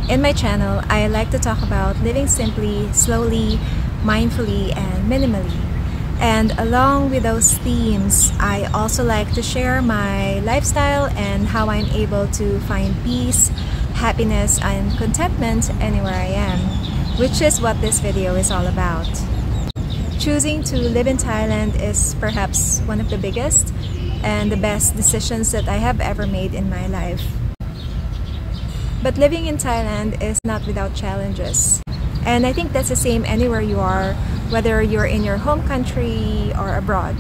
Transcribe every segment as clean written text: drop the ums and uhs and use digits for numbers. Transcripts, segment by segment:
In my channel, I like to talk about living simply, slowly, mindfully, and minimally. And along with those themes, I also like to share my lifestyle and how I'm able to find peace, happiness, and contentment anywhere I am, which is what this video is all about. Choosing to live in Thailand is perhaps one of the biggest and the best decisions that I have ever made in my life. But living in Thailand is not without challenges. And I think that's the same anywhere you are, whether you're in your home country or abroad.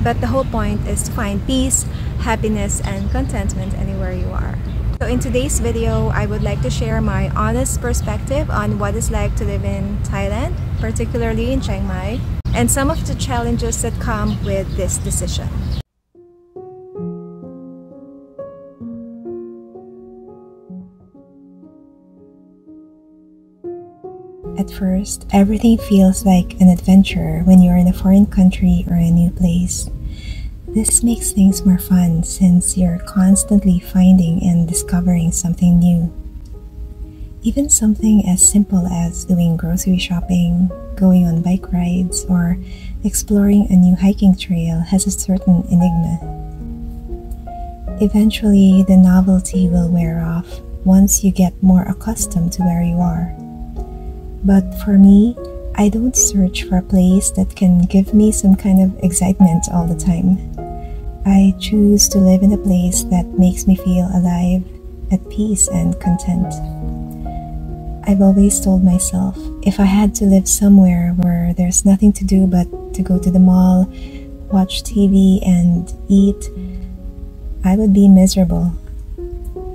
But the whole point is to find peace, happiness, and contentment anywhere you are. So in today's video, I would like to share my honest perspective on what it's like to live in Thailand, particularly in Chiang Mai, and some of the challenges that come with this decision. At first, everything feels like an adventure when you're in a foreign country or a new place. This makes things more fun since you're constantly finding and discovering something new. Even something as simple as doing grocery shopping, going on bike rides, or exploring a new hiking trail has a certain enigma. Eventually, the novelty will wear off once you get more accustomed to where you are. But for me, I don't search for a place that can give me some kind of excitement all the time. I choose to live in a place that makes me feel alive, at peace, and content. I've always told myself, if I had to live somewhere where there's nothing to do but to go to the mall, watch TV, and eat, I would be miserable.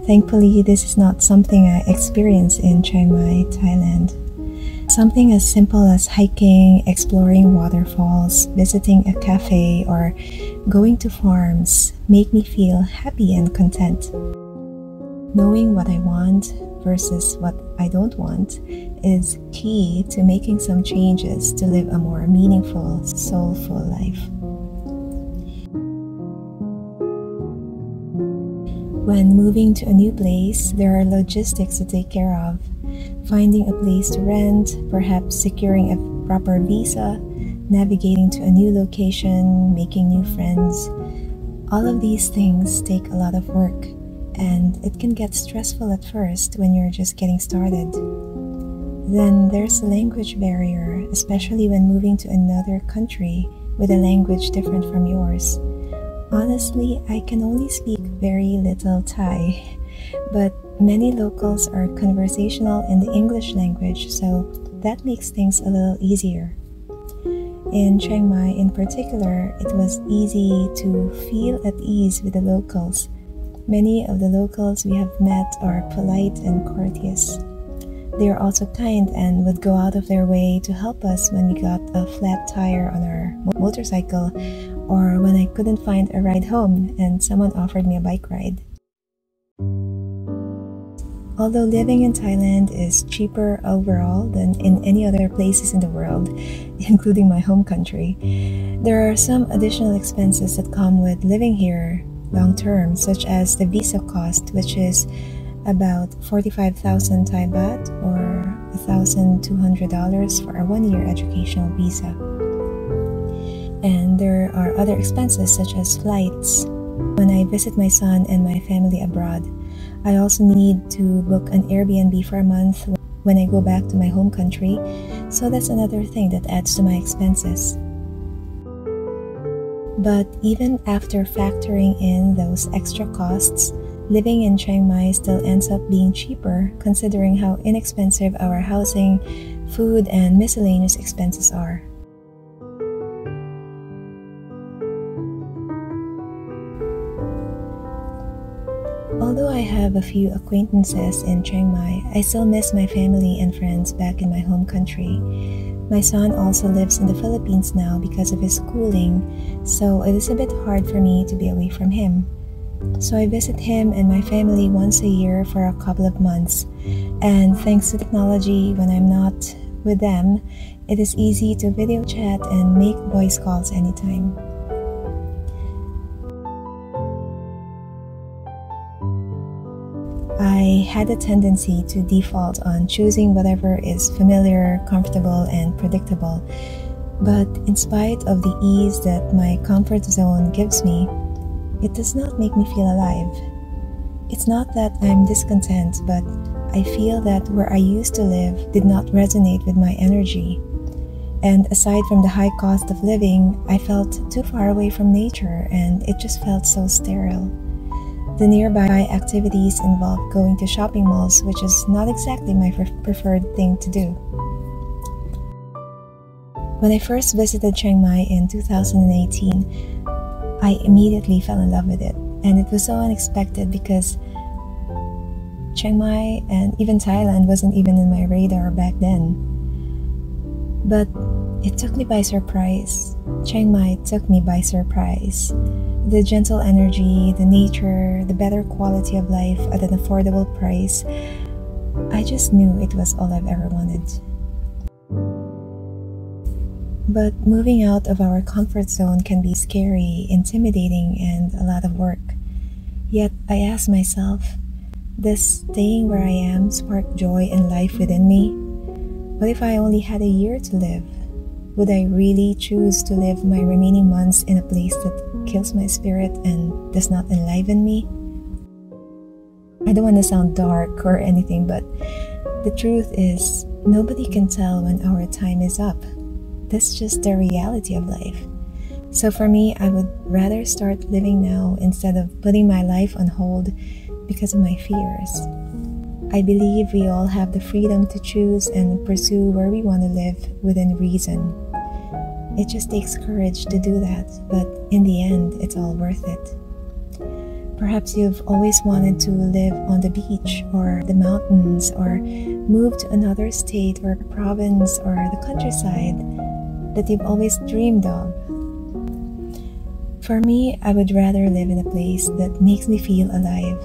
Thankfully, this is not something I experience in Chiang Mai, Thailand. Something as simple as hiking, exploring waterfalls, visiting a cafe, or going to farms make me feel happy and content. Knowing what I want versus what I don't want is key to making some changes to live a more meaningful, soulful life. When moving to a new place, there are logistics to take care of. Finding a place to rent, perhaps securing a proper visa, navigating to a new location, making new friends. All of these things take a lot of work, and it can get stressful at first when you're just getting started. Then there's the language barrier, especially when moving to another country with a language different from yours. Honestly, I can only speak very little Thai, but many locals are conversational in the English language, so that makes things a little easier. In Chiang Mai in particular, it was easy to feel at ease with the locals. Many of the locals we have met are polite and courteous. They are also kind and would go out of their way to help us when we got a flat tire on our motorcycle, or when I couldn't find a ride home and someone offered me a bike ride. Although living in Thailand is cheaper overall than in any other places in the world, including my home country, there are some additional expenses that come with living here long term, such as the visa cost, which is about 45,000 Thai baht or $1,200 for a one-year educational visa. And there are other expenses such as flights. When I visit my son and my family abroad, I also need to book an Airbnb for a month when I go back to my home country, so that's another thing that adds to my expenses. But even after factoring in those extra costs, living in Chiang Mai still ends up being cheaper considering how inexpensive our housing, food, and miscellaneous expenses are. Although I have a few acquaintances in Chiang Mai, I still miss my family and friends back in my home country. My son also lives in the Philippines now because of his schooling, so it is a bit hard for me to be away from him. So I visit him and my family once a year for a couple of months, and thanks to technology, when I'm not with them, it is easy to video chat and make voice calls anytime. I had a tendency to default on choosing whatever is familiar, comfortable, and predictable. But in spite of the ease that my comfort zone gives me, it does not make me feel alive. It's not that I'm discontent, but I feel that where I used to live did not resonate with my energy. And aside from the high cost of living, I felt too far away from nature, and it just felt so sterile. The nearby activities involved going to shopping malls, which is not exactly my preferred thing to do. When I first visited Chiang Mai in 2018, I immediately fell in love with it. And it was so unexpected because Chiang Mai and even Thailand wasn't even in my radar back then. But it took me by surprise. Chiang Mai took me by surprise. The gentle energy, the nature, the better quality of life at an affordable price. I just knew it was all I've ever wanted. But moving out of our comfort zone can be scary, intimidating, and a lot of work. Yet I ask myself, does staying where I am spark joy and life within me? What if I only had a year to live? Would I really choose to live my remaining months in a place that kills my spirit and does not enliven me? I don't want to sound dark or anything, but the truth is, nobody can tell when our time is up. That's just the reality of life. So for me, I would rather start living now instead of putting my life on hold because of my fears. I believe we all have the freedom to choose and pursue where we want to live within reason. It just takes courage to do that, but in the end, it's all worth it. Perhaps you've always wanted to live on the beach or the mountains or move to another state or province or the countryside that you've always dreamed of. For me, I would rather live in a place that makes me feel alive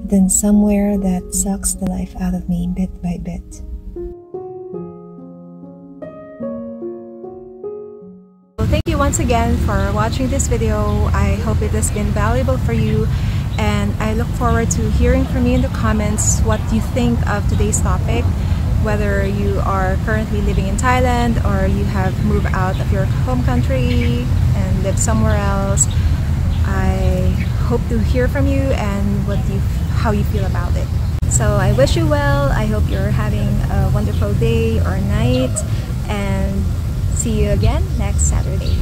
than somewhere that sucks the life out of me bit by bit. Well, thank you once again for watching this video. I hope it has been valuable for you, and I look forward to hearing from you in the comments what you think of today's topic. Whether you are currently living in Thailand or you have moved out of your home country and live somewhere else, I hope to hear from you and how you feel about it. So I wish you well. I hope you're having a wonderful day or night, and see you again next Saturday.